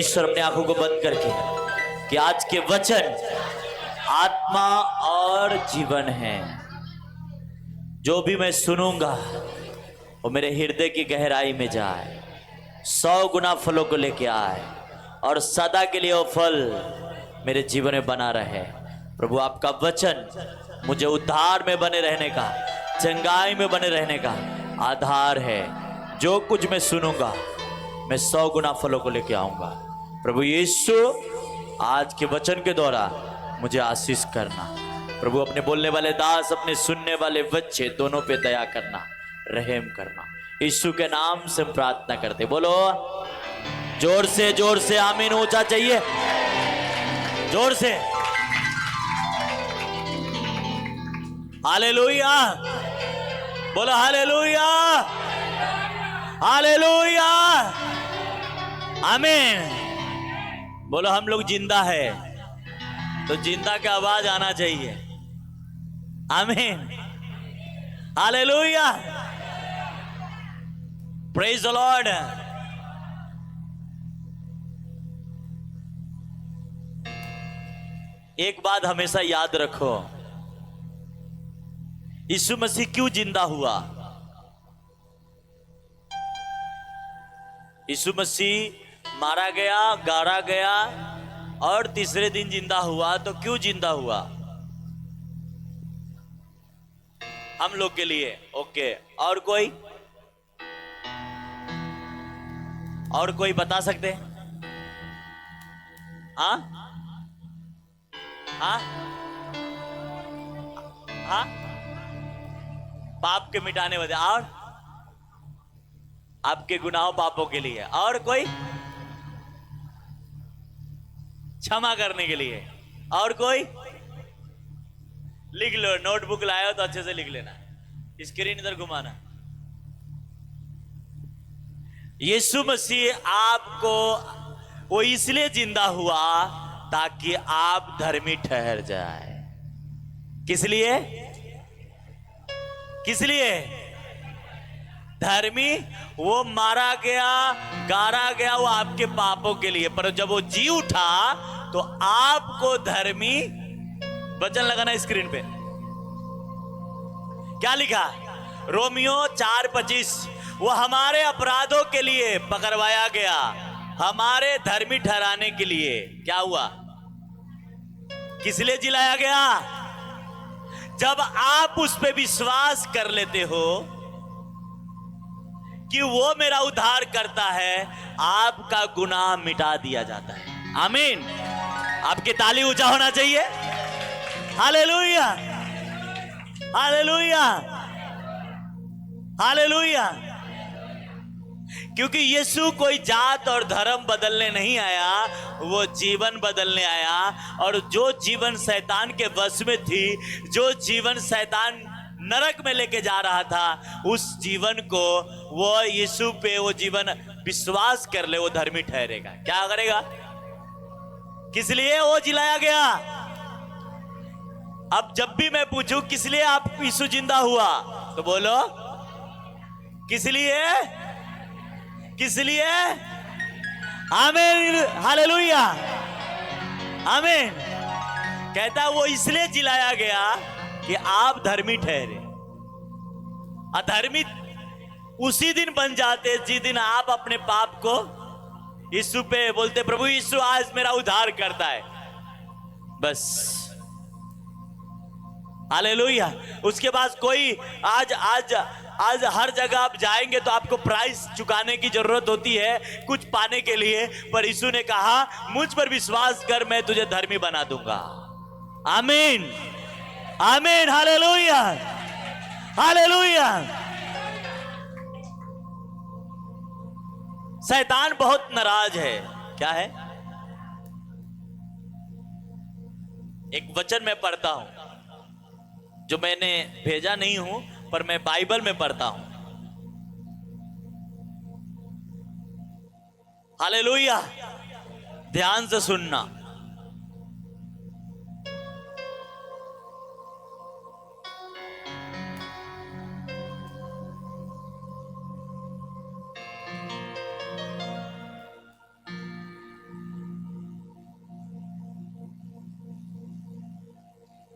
परमेश्वर अपने आंखों को बंद करके कि आज के वचन आत्मा और जीवन है। जो भी मैं सुनूंगा वो मेरे हृदय की गहराई में जाए, 100 गुना फलों को लेके आए और सदा के लिए वो फल मेरे जीवन में बना रहे। प्रभु आपका वचन मुझे उद्धार में बने रहने का, चंगाई में बने रहने का आधार है। जो कुछ मैं सुनूंगा मैं 100 गुना फलों को लेके आऊंगा। प्रभु यीशु आज के वचन के द्वारा मुझे आशीष करना। प्रभु अपने बोलने वाले दास, अपने सुनने वाले बच्चे दोनों पे दया करना, रहम करना। यीशु के नाम से प्रार्थना करते, बोलो जोर से आमीन ऊंचा चाहिए, जोर से हालेलुया, बोलो हालेलुया, हालेलुया, आमीन। बोलो हम लोग जिंदा है तो जिंदा का आवाज आना चाहिए, आमीन, हालेलुया, प्रेज द लॉर्ड। एक बात हमेशा याद रखो, यीशु मसीह क्यों जिंदा हुआ? यीशु मसीह मारा गया, गाड़ा गया और तीसरे दिन जिंदा हुआ। तो क्यों जिंदा हुआ? हम लोग के लिए। ओके, और कोई बता सकते हैं? हाँ हाँ हाँ, पाप के मिटाने वाले और आपके गुनाहों पापों के लिए, और कोई क्षमा करने के लिए, और कोई? लिख लो, नोटबुक लाए हो तो अच्छे से लिख लेना, स्क्रीन इधर घुमाना। यीशु मसीह आपको वो इसलिए जिंदा हुआ ताकि आप धर्मी ठहर जाए। किस लिए? किस लिए? धर्मी, वो मारा गया, गाड़ा गया, वो आपके पापों के लिए, पर जब वो जी उठा तो आपको धर्मी। वचन लगाना स्क्रीन पे, क्या लिखा? रोमियो 4:25, वो हमारे अपराधों के लिए पकड़वाया गया, हमारे धर्मी ठहराने के लिए। क्या हुआ? किस लिए जिलाया गया? जब आप उस पे विश्वास कर लेते हो कि वो मेरा उद्धार करता है, आपका गुनाह मिटा दिया जाता है। आमीन। आपकी ताली ऊंचा होना चाहिए। Hallelujah, hallelujah, hallelujah. क्योंकि यीशु कोई जात और धर्म बदलने नहीं आया, वो जीवन बदलने आया। और जो जीवन शैतान के वश में थी, जो जीवन शैतान नरक में लेके जा रहा था, उस जीवन को वो यीशु पे वो जीवन विश्वास कर ले, वो धर्मी ठहरेगा। क्या करेगा? किस लिए वो जिलाया गया? अब जब भी मैं पूछूं किस लिए आप यीशु जिंदा हुआ, तो बोलो किस लिए? किस लिए? आमीन, हालेलुया, आमीन। कहता वो इसलिए जिलाया गया कि आप धर्मी ठहरे। अधर्मी उसी दिन बन जाते जिस दिन आप अपने पाप को यीशु पे बोलते, प्रभु यीशु आज मेरा उद्धार करता है, बस। हालेलुया। उसके बाद कोई आज हर जगह आप जाएंगे तो आपको प्राइस चुकाने की जरूरत होती है कुछ पाने के लिए, पर यीशु ने कहा मुझ पर विश्वास कर, मैं तुझे धर्मी बना दूंगा। आमीन, आमीन, हालेलुया, हालेलुया। शैतान बहुत नाराज है। क्या है? एक वचन मैं पढ़ता हूं जो मैंने भेजा नहीं हूं, पर मैं बाइबल में पढ़ता हूं। हालेलुया, ध्यान से सुनना।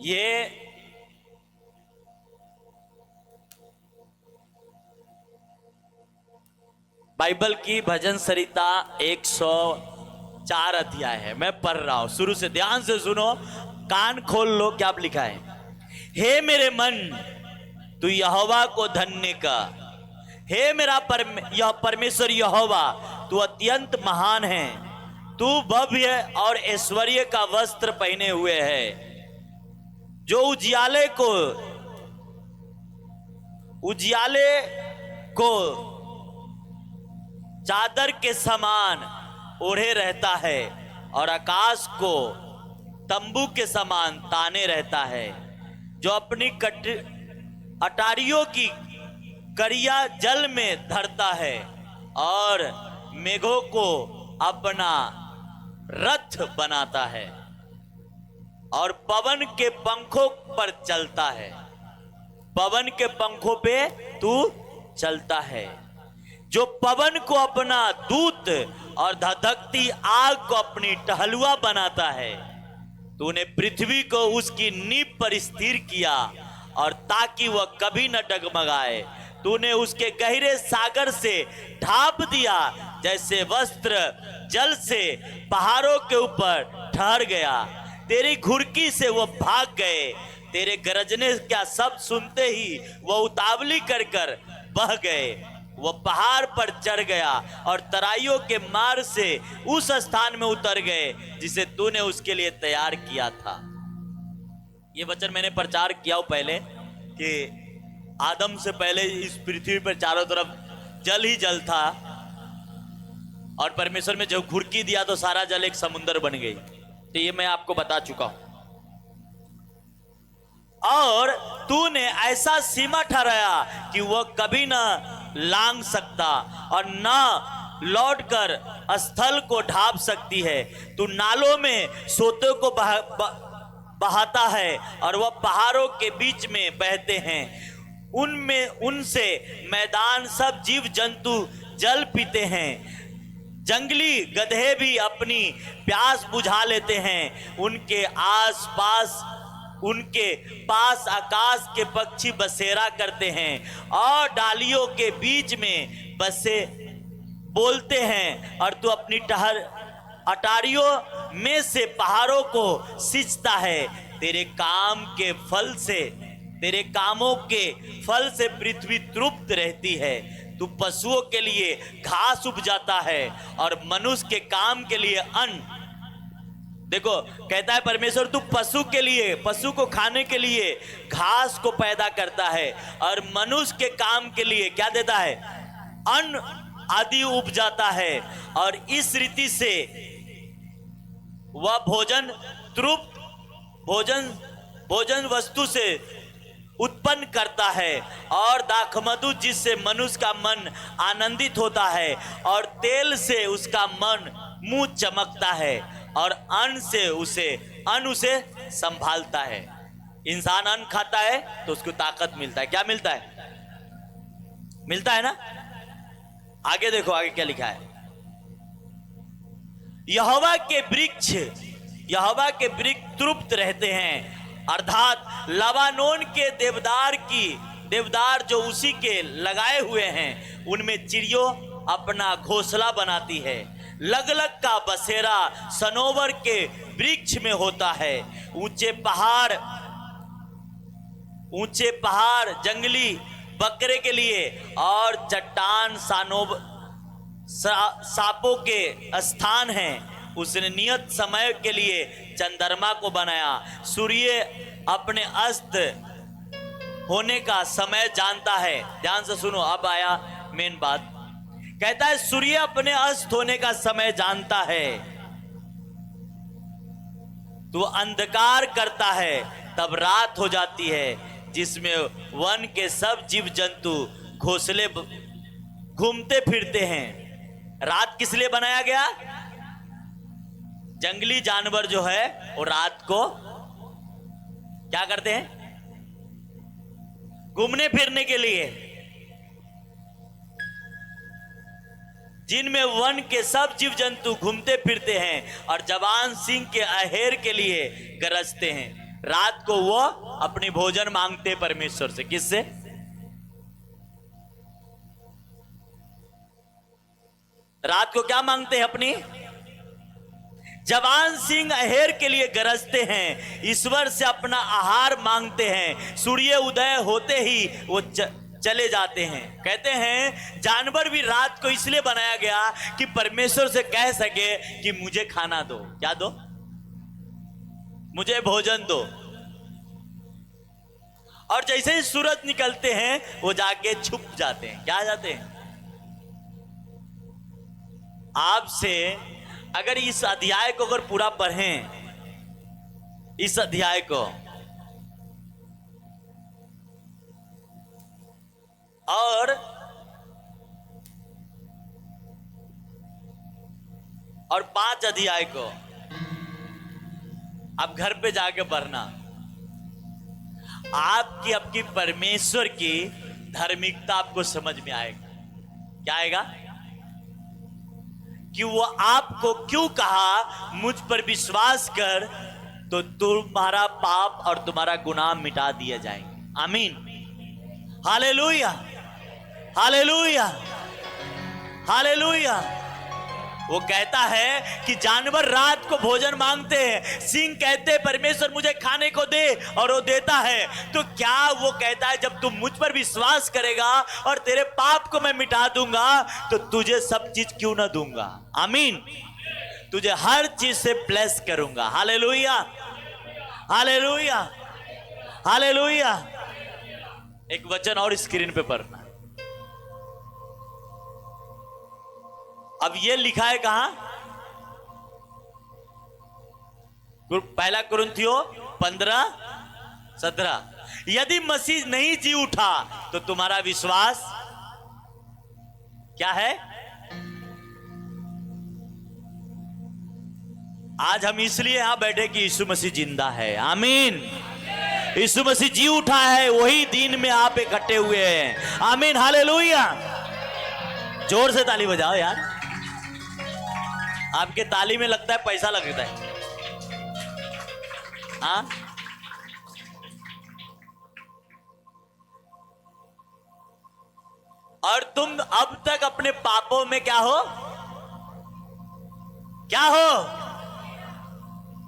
ये बाइबल की भजन संहिता 104 अध्याय है। मैं पढ़ रहा हूं, शुरू से ध्यान से सुनो, कान खोल लो। क्या लिखा है? हे मेरे मन, तू यहोवा को धन्य का। हे मेरा यह परमेश्वर यहोवा, तू अत्यंत महान है। तू भव्य और ऐश्वर्य का वस्त्र पहने हुए है, जो उजियाले को चादर के समान ओढ़े रहता है और आकाश को तंबू के समान ताने रहता है, जो अपनी अटारियों की कड़िया जल में धरता है और मेघों को अपना रथ बनाता है और पवन के पंखों पर चलता है। पवन के पंखों पे तू चलता है, जो पवन को अपना दूत और धधकती आग को अपनी टहलुआ बनाता है। तूने पृथ्वी को उसकी नींव पर स्थिर किया और ताकि वह कभी न डगमगाए। तूने उसके गहरे सागर से ढांप दिया, जैसे वस्त्र जल से पहाड़ों के ऊपर ठहर गया। तेरी घुड़की से वह भाग गए, तेरे गरजने का शब्द सुनते ही वह उतावली कर कर बह गए। वह पहाड़ पर चढ़ गया और तराइयों के मार्ग से उस स्थान में उतर गए जिसे तूने उसके लिए तैयार किया था। ये वचन मैंने प्रचार किया पहले कि आदम से पहले इस पृथ्वी पर चारों तरफ जल ही जल था और परमेश्वर में जब घुड़की दिया तो सारा जल एक समुद्र बन गई। तो ये मैं आपको बता चुका हूं। और तूने ऐसा सीमा ठहराया कि वह कभी ना लांग सकता और ना लौटकर स्थल को ढांप सकती है। तू नालों में सोते को बहाता है और वह पहाड़ों के बीच में बहते हैं। उनमें उनसे मैदान सब जीव जंतु जल पीते हैं। जंगली गधे भी अपनी प्यास बुझा लेते हैं। उनके पास आकाश के पक्षी बसेरा करते हैं और डालियों के बीच में बसे बोलते हैं। और तू अपनी अटारियों में से पहाड़ों को सींचता है। तेरे कामों के फल से पृथ्वी तृप्त रहती है। तू पशुओं के लिए घास उपजाता है और मनुष्य के काम के लिए अन्न। देखो, कहता है परमेश्वर, तू पशु को खाने के लिए घास को पैदा करता है और मनुष्य के काम के लिए क्या देता है? अन्न आदि उपजाता है। और इस रीति से वह भोजन वस्तु से उत्पन्न करता है और दाखमधु जिससे मनुष्य का मन आनंदित होता है और तेल से उसका मन मुंह चमकता है और अन्न उसे संभालता है। इंसान अन्न खाता है तो उसको ताकत मिलता है। क्या मिलता है? मिलता है ना। आगे देखो, आगे क्या लिखा है? यहोवा के वृक्ष तृप्त रहते हैं, अर्थात लबानोन के देवदार जो उसी के लगाए हुए हैं, उनमें चिड़ियों अपना घोंसला बनाती है। लगलग का बसेरा सनोवर के वृक्ष में होता है। ऊंचे पहाड़ जंगली बकरे के लिए और चट्टान सांपों के स्थान हैं। उसने नियत समय के लिए चंद्रमा को बनाया। सूर्य अपने अस्त होने का समय जानता है। ध्यान से सुनो, अब आया मेन बात। कहता है सूर्य अपने अस्त होने का समय जानता है। तो अंधकार करता है, तब रात हो जाती है, जिसमें वन के सब जीव जंतु घोंसले घूमते फिरते हैं। रात किस लिए बनाया गया? जंगली जानवर जो है वो रात को क्या करते हैं? घूमने फिरने के लिए। जिनमें वन के सब जीव जंतु घूमते फिरते हैं और जवान सिंह के अहेर के लिए गरजते हैं। रात को वो अपनी भोजन मांगते परमेश्वर से। किससे? रात को क्या मांगते हैं? अपनी जवान सिंह अहेर के लिए गरजते हैं, ईश्वर से अपना आहार मांगते हैं। सूर्य उदय होते ही वो चले जाते हैं। कहते हैं जानवर भी रात को इसलिए बनाया गया कि परमेश्वर से कह सके कि मुझे खाना दो। क्या दो? मुझे भोजन दो। और जैसे ही सूरज निकलते हैं वो जाके छुप जाते हैं। क्या जाते हैं? आपसे अगर इस अध्याय को अगर पूरा पढ़ें, इस अध्याय को, और 5 अध्याय को आप घर पे जाके पढ़ना, आपकी परमेश्वर की धार्मिकता आपको समझ में आएगा। क्या आएगा? कि वो आपको क्यों कहा मुझ पर विश्वास कर तो तुम्हारा पाप और तुम्हारा गुनाह मिटा दिए जाएंगे। आमीन, हालेलुया, हालेलुया, हालेलुया। वो कहता है कि जानवर रात को भोजन मांगते हैं, सिंह कहते हैं परमेश्वर मुझे खाने को दे, और वो देता है। तो क्या वो कहता है जब तुम मुझ पर विश्वास करेगा और तेरे पाप को मैं मिटा दूंगा तो तुझे सब चीज क्यों ना दूंगा? आमीन, तुझे हर चीज से ब्लेस करूंगा। Hallelujah, hallelujah, hallelujah. एक वचन और स्क्रीन पे पढ़ना। अब ये लिखा है कहां? पहला कुरिन्थियों 15:17। यदि मसीह नहीं जी उठा तो तुम्हारा विश्वास क्या है? आज हम इसलिए यहां बैठे कि यीशु मसीह जिंदा है। आमीन, यीशु मसीह जी उठा है, वही दिन में आप इकट्ठे हुए हैं। आमीन, हालेलुया। जोर से ताली बजाओ यार। आपके ताली में लगता है पैसा लगता है। हाँ, और तुम अब तक अपने पापों में क्या हो? क्या हो?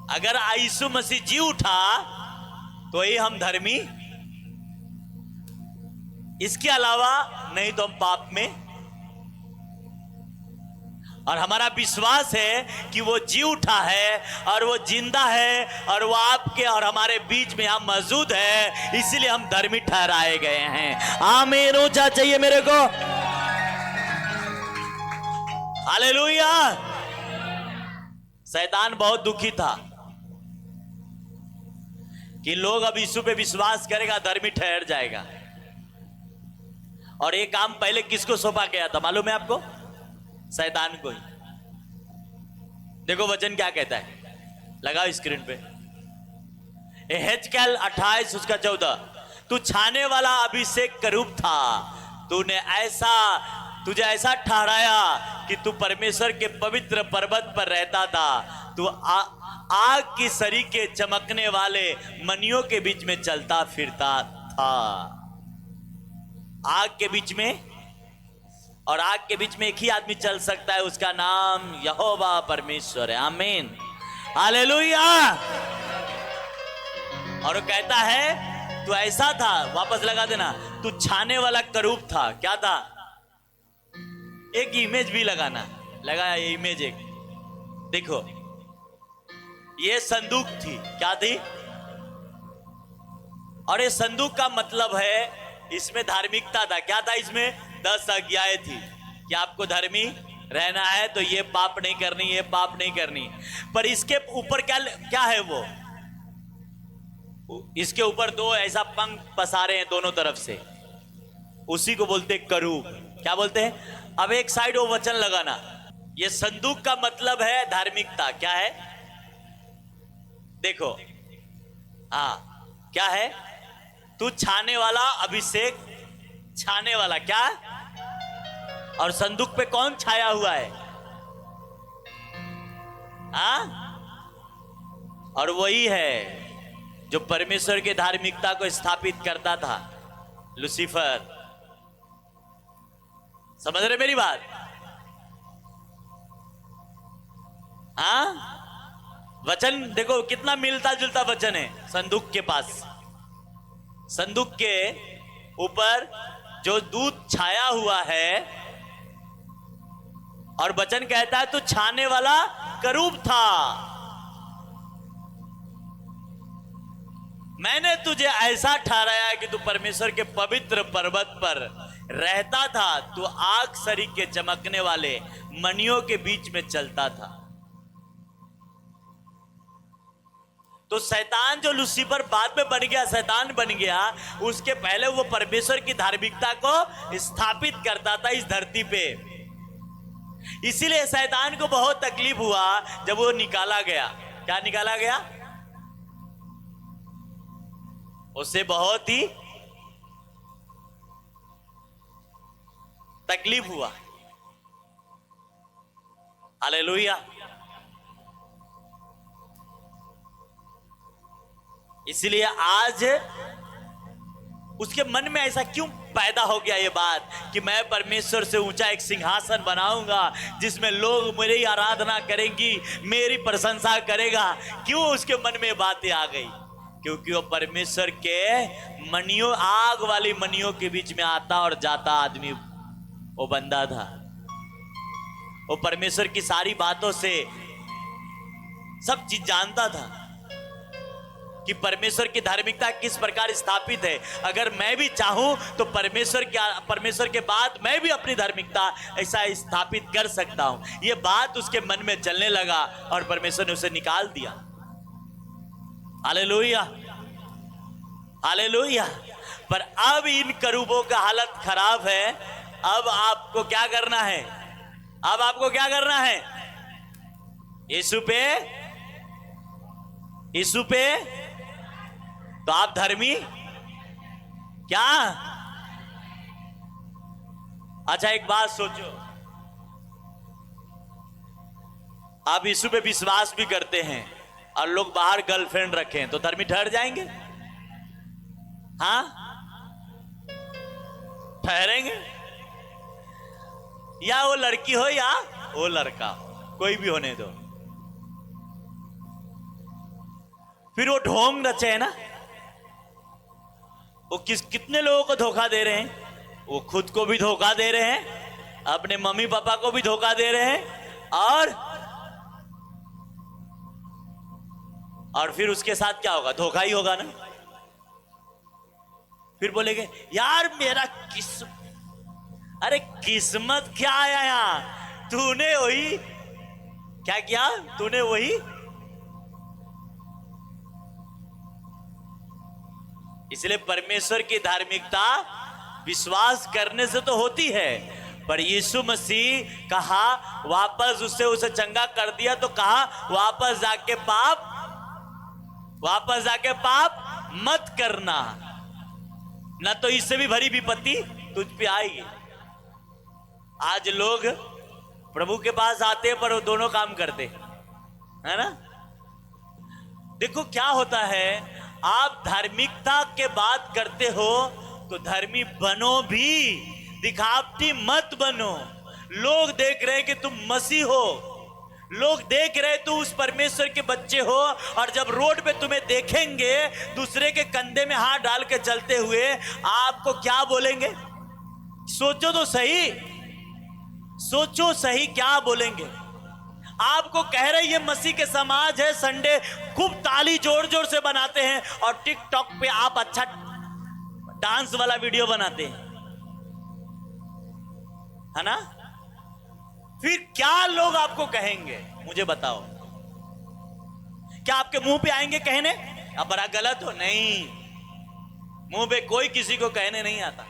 अगर यीशु मसीह जी उठा तो ही हम धर्मी, इसके अलावा नहीं तो हम पाप में। और हमारा विश्वास है कि वो जी उठा है और वो जिंदा है और वो आपके और हमारे बीच में हम मौजूद है, इसलिए हम धर्मी ठहराए गए हैं। आमीन, ऊंचा चाहिए मेरे को। हालेलुया। शैतान बहुत दुखी था कि लोग अब यीशु पे विश्वास करेगा धर्मी ठहर जाएगा। और ये काम पहले किसको सौंपा गया था मालूम है आपको? शैतान को ही। देखो वचन क्या कहता है, लगाओ स्क्रीन पे। एहेजकेल 28 उसका 14। तू छाने वाला अभिषेक करूब था, तुझे ऐसा ठहराया कि तू परमेश्वर के पवित्र पर्वत पर रहता था। तू आग की सरी के चमकने वाले मनियों के बीच में चलता फिरता था। आग के बीच में, और आग के बीच में एक ही आदमी चल सकता है, उसका नाम यहोवा परमेश्वर है। आमीन, हालेलुया। और वो कहता है तू ऐसा था, वापस लगा देना, तू छाने वाला करूब था। क्या था? एक इमेज भी लगाना, लगाया ये इमेज एक। देखो ये संदूक थी। क्या थी? और ये संदूक का मतलब है इसमें धार्मिकता था। क्या था इसमें? 10 आज्ञाएं थी कि आपको धर्मी रहना है तो ये पाप नहीं करनी, ये पाप नहीं करनी। पर इसके ऊपर क्या क्या है? वो इसके ऊपर 2 ऐसा पंख पसारे हैं दोनों तरफ से, उसी को बोलते हैं करूब। क्या बोलते हैं? अब एक साइड वो वचन लगाना। ये संदूक का मतलब है धार्मिकता। क्या है? देखो, हाँ क्या है? तू छाने वाला अभिषेक, छाने वाला क्या? और संदूक पे कौन छाया हुआ है? हाँ, और वही है जो परमेश्वर के धार्मिकता को स्थापित करता था, लूसीफर। समझ रहे मेरी बात? हाँ, वचन देखो कितना मिलता जुलता वचन है। संदूक के पास, संदूक के ऊपर जो दूध छाया हुआ है, और वचन कहता है तू छाने वाला करूब था। मैंने तुझे ऐसा ठहराया कि तू परमेश्वर के पवित्र पर्वत पर रहता था, तू आग सरीख के चमकने वाले मणियों के बीच में चलता था। तो शैतान जो लूसीफर बाद में बन गया, शैतान बन गया, उसके पहले वो परमेश्वर की धार्मिकता को स्थापित करता था इस धरती पे। इसीलिए शैतान को बहुत तकलीफ हुआ जब वो निकाला गया। क्या निकाला गया? उससे बहुत ही तकलीफ हुआ। हालेलुया। इसलिए आज उसके मन में ऐसा क्यों पैदा हो गया ये बात कि मैं परमेश्वर से ऊंचा एक सिंहासन बनाऊंगा जिसमें लोग मेरी आराधना करेंगी, मेरी प्रशंसा करेगा। क्यों उसके मन में बातें आ गई? क्योंकि वो परमेश्वर के मणियों, आग वाली मणियों के बीच में आता और जाता आदमी वो बंदा था। वो परमेश्वर की सारी बातों से सब चीज जानता था कि परमेश्वर की धार्मिकता किस प्रकार स्थापित है। अगर मैं भी चाहूं तो परमेश्वर के बाद मैं भी अपनी धार्मिकता ऐसा स्थापित कर सकता हूं। यह बात उसके मन में चलने लगा और परमेश्वर ने उसे निकाल दिया। Hallelujah, hallelujah. पर अब इन करूबों का हालत खराब है। अब आपको क्या करना है? अब आपको क्या करना है? यीशु पे, यीशु पे तो आप धर्मी क्या? अच्छा एक बात सोचो, आप यीशु पे विश्वास भी करते हैं और लोग बाहर गर्लफ्रेंड रखें तो धर्मी ठहर जाएंगे? हाँ, ठहरेंगे? या वो लड़की हो या वो लड़का, कोई भी होने दो। फिर वो ढोंग रचे है ना, वो कितने लोगों को धोखा दे रहे हैं। वो खुद को भी धोखा दे रहे हैं, अपने मम्मी पापा को भी धोखा दे रहे हैं, और फिर उसके साथ क्या होगा? धोखा ही होगा ना। फिर बोलेंगे यार मेरा अरे किस्मत क्या आया यहां? तूने वही क्या किया? तूने वही। इसलिए परमेश्वर की धार्मिकता विश्वास करने से तो होती है, पर यीशु मसीह कहा वापस उसे चंगा कर दिया तो कहा वापस जाके पाप मत करना, ना तो इससे भी भरी विपत्ति तुझ पे आएगी। आज लोग प्रभु के पास आते हैं पर वो दोनों काम करते है ना। देखो क्या होता है, आप धार्मिकता के बात करते हो तो धर्मी बनो भी, दिखावटी मत बनो। लोग देख रहे हैं कि तुम मसीह हो, लोग देख रहे तुम उस परमेश्वर के बच्चे हो, और जब रोड पे तुम्हें देखेंगे दूसरे के कंधे में हाथ डाल के चलते हुए, आपको क्या बोलेंगे? सोचो तो सही, सोचो सही क्या बोलेंगे। आपको कह रहे ये मसीह के समाज है, संडे खूब ताली जोर जोर से बनाते हैं और टिकटॉक पे आप अच्छा डांस वाला वीडियो बनाते हैं, है ना। फिर क्या लोग आपको कहेंगे मुझे बताओ? क्या आपके मुंह पे आएंगे कहने अब बड़ा गलत हो? नहीं, मुंह पे कोई किसी को कहने नहीं आता।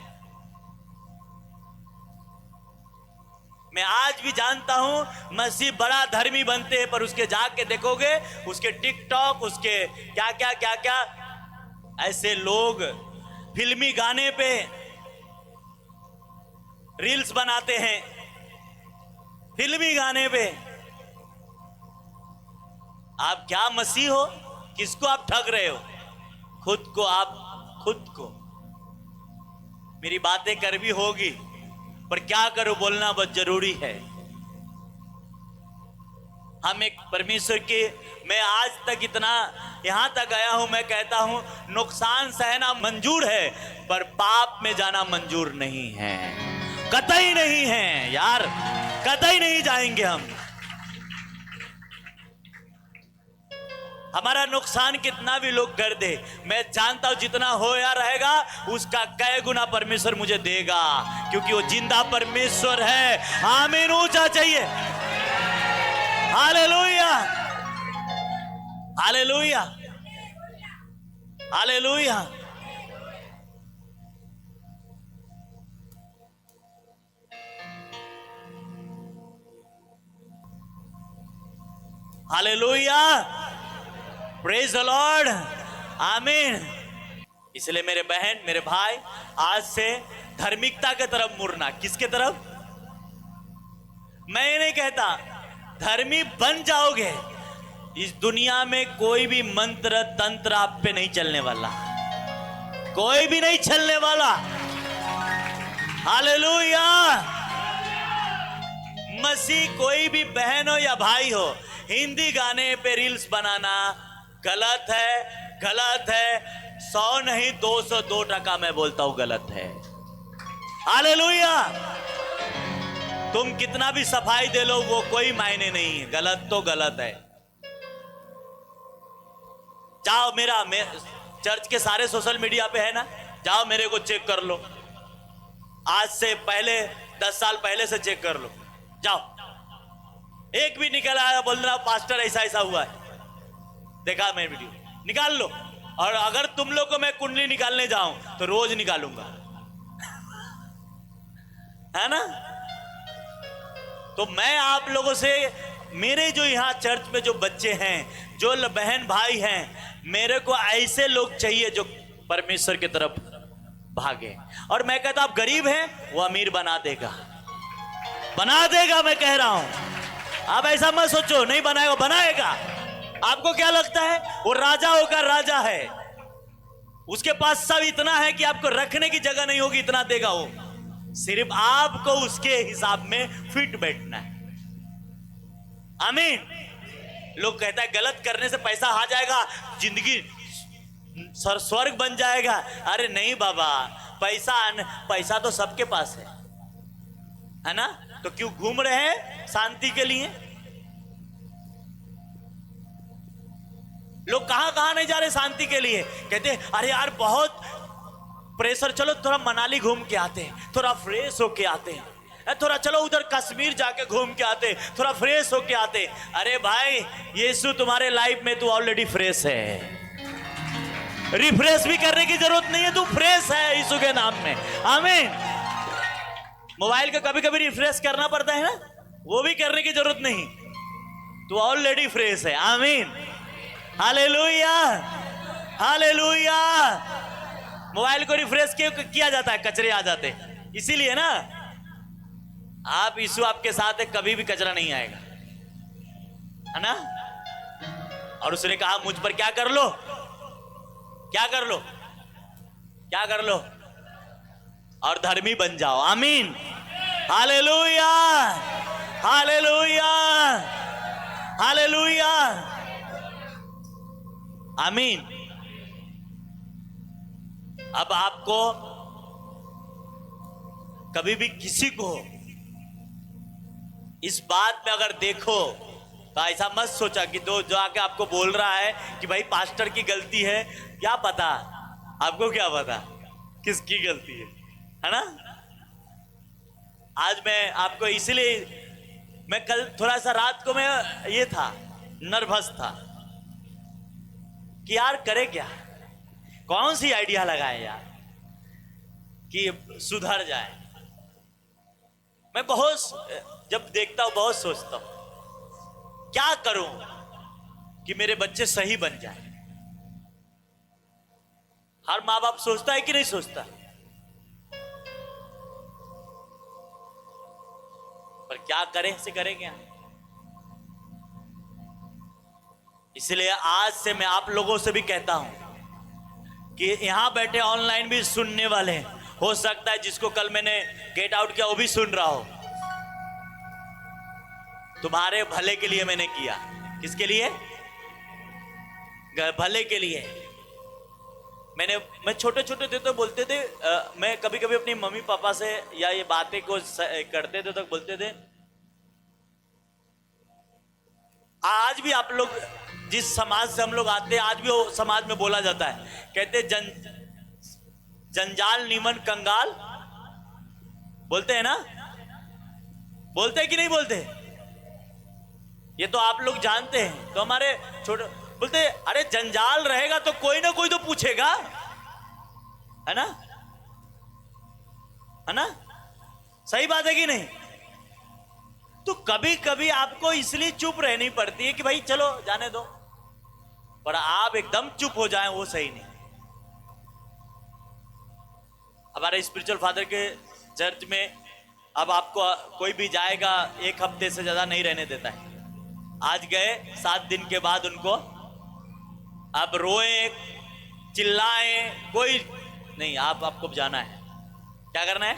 मैं आज भी जानता हूं मसीह बड़ा धर्मी बनते हैं, पर उसके जाके देखोगे उसके टिकटॉक, उसके क्या क्या क्या क्या ऐसे लोग फिल्मी गाने पे रील्स बनाते हैं, फिल्मी गाने पे। आप क्या मसीह हो? किसको आप ठग रहे हो? खुद को आप खुद को, मेरी बातें कर भी होगी पर क्या करूं, बोलना बहुत जरूरी है। हम एक परमेश्वर के, मैं आज तक इतना यहां तक आया हूं, मैं कहता हूं नुकसान सहना मंजूर है पर पाप में जाना मंजूर नहीं है, कतई नहीं है यार, कतई नहीं जाएंगे हम। हमारा नुकसान कितना भी लोग कर दे, मैं जानता हूं जितना होया रहेगा उसका कई गुना परमेश्वर मुझे देगा, क्योंकि वो जिंदा परमेश्वर है। आमीन, ऊंचा चाहिए। Hallelujah, hallelujah, hallelujah. Hallelujah, praise the Lord, आमीन। इसलिए मेरे बहन, मेरे भाई, आज से धार्मिकता की तरफ मुड़ना। किसके तरफ? मैं ये नहीं कहता, धर्मी बन जाओगे, इस दुनिया में कोई भी मंत्र तंत्र आप पे नहीं चलने वाला, कोई भी नहीं चलने वाला। हालेलुया। मसीह, कोई भी बहन हो या भाई हो, हिंदी गाने पे रील्स बनाना गलत है, गलत है। 100 नहीं 202% मैं बोलता हूं गलत है। हालेलुया। तुम कितना भी सफाई दे लो वो कोई मायने नहीं है, गलत तो गलत है। जाओ, मेरा चर्च के सारे सोशल मीडिया पे है ना, जाओ मेरे को चेक कर लो, आज से पहले 10 साल पहले से चेक कर लो, जाओ। एक भी निकल आया बोल रहा पास्टर ऐसा ऐसा हुआ है, देखा मैं वीडियो, निकाल लो। और अगर तुम लोग को मैं कुंडली निकालने जाऊं तो रोज निकालूंगा, है ना। तो मैं आप लोगों से, मेरे जो यहाँ चर्च में जो बच्चे हैं, जो बहन भाई हैं, मेरे को ऐसे लोग चाहिए जो परमेश्वर की तरफ भागे। और मैं कहता आप गरीब हैं, वो अमीर बना देगा, बना देगा, मैं कह रहा हूं। आप ऐसा मत सोचो नहीं बनाएगा, बनाएगा। आपको क्या लगता है वो राजा होगा, राजा है, उसके पास सब इतना है कि आपको रखने की जगह नहीं होगी, इतना देगा वो। सिर्फ आपको उसके हिसाब में फिट बैठना है। आमीन। लोग कहता है गलत करने से पैसा आ जाएगा, जिंदगी स्वर्ग बन जाएगा। अरे नहीं बाबा, पैसा तो सबके पास है ना। तो क्यों घूम रहे हैं शांति के लिए? लोग कहां कहां नहीं जा रहे शांति के लिए, कहते हैं अरे यार बहुत प्रेशर, चलो थोड़ा मनाली घूम के आते हैं, थोड़ा फ्रेश होके आते हैं, थोड़ा चलो उधर कश्मीर जाके घूम के आते, थोड़ा फ्रेश होके आते। अरे भाई, यीशु तुम्हारे लाइफ में तू ऑलरेडी फ्रेश है, रिफ्रेश भी करने की जरूरत नहीं है, तू फ्रेश है यीशु के नाम में। आमीन। मोबाइल का कभी कभी रिफ्रेश करना पड़ता है ना, वो भी करने की जरूरत नहीं, तू ऑलरेडी फ्रेश है। आमीन, हालेलुया, हालेलुया। मोबाइल को रिफ्रेश किया जाता है, कचरे आ जाते, इसीलिए ना। आप यीशु आपके साथ है, कभी भी कचरा नहीं आएगा, है ना। और उसने कहा मुझ पर क्या कर लो, क्या कर लो, क्या कर लो, और धर्मी बन जाओ। आमीन, हालेलुया, हालेलुया, हालेलुया, आमीन। अब आपको कभी भी किसी को इस बात में अगर देखो तो ऐसा मत सोचा कि दो जो आके आपको बोल रहा है कि भाई पास्टर की गलती है, क्या पता, आपको क्या पता किसकी गलती है ना। आज मैं आपको इसलिए, मैं कल थोड़ा सा रात को मैं ये था, नर्वस था कि यार करे क्या, कौन सी आइडिया लगाए यार कि सुधर जाए। मैं बहुत जब देखता हूं बहुत सोचता हूं क्या करूं कि मेरे बच्चे सही बन जाए। हर माँ बाप सोचता है कि नहीं सोचता, पर क्या करें, से करें क्या। इसलिए आज से मैं आप लोगों से भी कहता हूं, कि यहाँ बैठे ऑनलाइन भी सुनने वाले हैं, हो सकता है जिसको कल मैंने गेट आउट किया वो भी सुन रहा हो। तुम्हारे भले के लिए मैंने किया। किसके लिए? भले के लिए। मैं छोटे छोटे थे तो बोलते थे, मैं कभी कभी अपनी मम्मी पापा से या ये बातें को करते थे तो बोलते थे, आज भी आप लोग जिस समाज से हम लोग आते हैं, आज भी वो समाज में बोला जाता है, कहते जंजाल नीमन कंगाल, बोलते हैं ना? बोलते हैं कि नहीं बोलते? ये तो आप लोग जानते हैं। तो हमारे छोटे बोलते, अरे जंजाल रहेगा तो कोई ना कोई तो पूछेगा, है ना? है ना? सही बात है कि नहीं? तो कभी कभी आपको इसलिए चुप रहनी पड़ती है कि भाई चलो जाने दो, पर आप एकदम चुप हो जाएं वो सही नहीं। हमारे स्पिरिचुअल फादर के चर्च में अब आपको कोई भी जाएगा 1 हफ्ते से ज्यादा नहीं रहने देता है। आज गए 7 दिन के बाद उनको, अब रोए चिल्लाएं कोई नहीं, आपको जाना है। क्या करना है?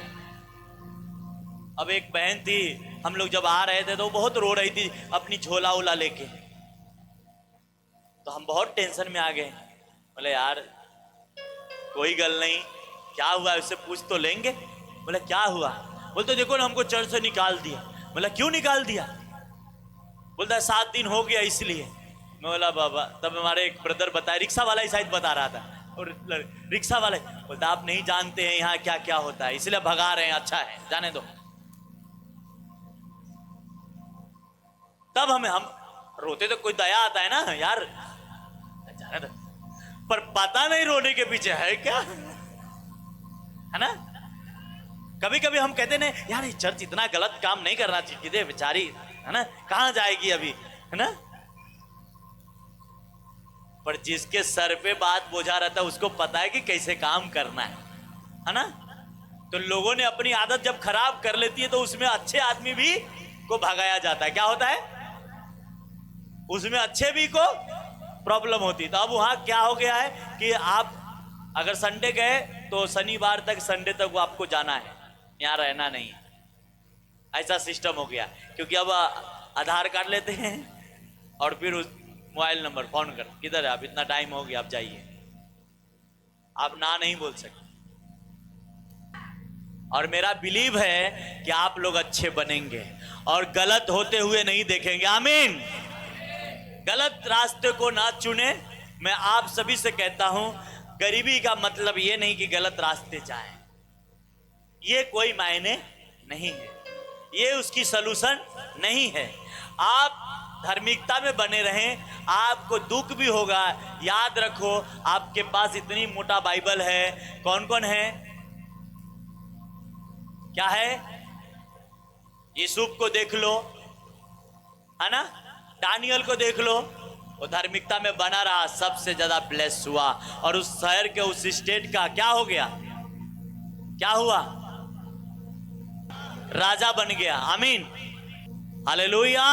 अब एक बहन थी, हम लोग जब आ रहे थे तो वो बहुत रो रही थी अपनी झोला उला लेके, तो हम बहुत टेंशन में आ गए। बोले यार कोई गल नहीं, क्या हुआ उससे पूछ तो लेंगे। बोले क्या हुआ? बोलते देखो ना हमको चर्च से निकाल दिया। बोला क्यों निकाल दिया? बोलता है 7 दिन हो गया इसलिए। मैं बोला बाबा, तब हमारे एक ब्रदर बताया, रिक्शा वाला ही शायद बता रहा था, और रिक्शा वाले बोलता आप नहीं जानते हैं यहाँ क्या क्या होता है इसलिए भगा रहे हैं। अच्छा है जाने दो। तब हम रोते तो कोई दया आता है ना यार, जाने दो, पर पता नहीं रोने के पीछे है क्या, है ना? कभी कभी हम कहते ना यार ये चर्च इतना गलत काम नहीं करना चाहिए बेचारी, है ना, कहां जाएगी अभी, है ना? पर जिसके सर पे बात बोझा रहता है उसको पता है कि कैसे काम करना है ना? तो लोगों ने अपनी आदत जब खराब कर लेती है तो उसमें अच्छे आदमी भी को भगाया जाता है। क्या होता है? उसमें अच्छे भी को प्रॉब्लम होती है। तो अब वहां क्या हो गया है कि आप अगर संडे गए तो शनिवार तक, संडे तक वो आपको जाना है, यहाँ रहना नहीं है। ऐसा सिस्टम हो गया, क्योंकि अब आधार कार्ड लेते हैं और फिर उस मोबाइल नंबर फोन कर, किधर है आप, इतना टाइम हो गया आप जाइए। आप ना नहीं बोल सकते। और मेरा बिलीव है कि आप लोग अच्छे बनेंगे और गलत होते हुए नहीं देखेंगे। आमीन। गलत रास्ते को ना चुने। मैं आप सभी से कहता हूं, गरीबी का मतलब ये नहीं कि गलत रास्ते जाएं, ये कोई मायने नहीं है, ये उसकी सलूशन नहीं है। आप धार्मिकता में बने रहें, आपको दुख भी होगा। याद रखो आपके पास इतनी मोटा बाइबल है, कौन कौन है? क्या है? यूसुफ को देख लो, है ना, दानियल को देख लो, वो धार्मिकता में बना रहा, सबसे ज्यादा ब्लेस हुआ। और उस शहर के, उस स्टेट का क्या हो गया? क्या हुआ? राजा बन गया। आमीन, हालेलुया।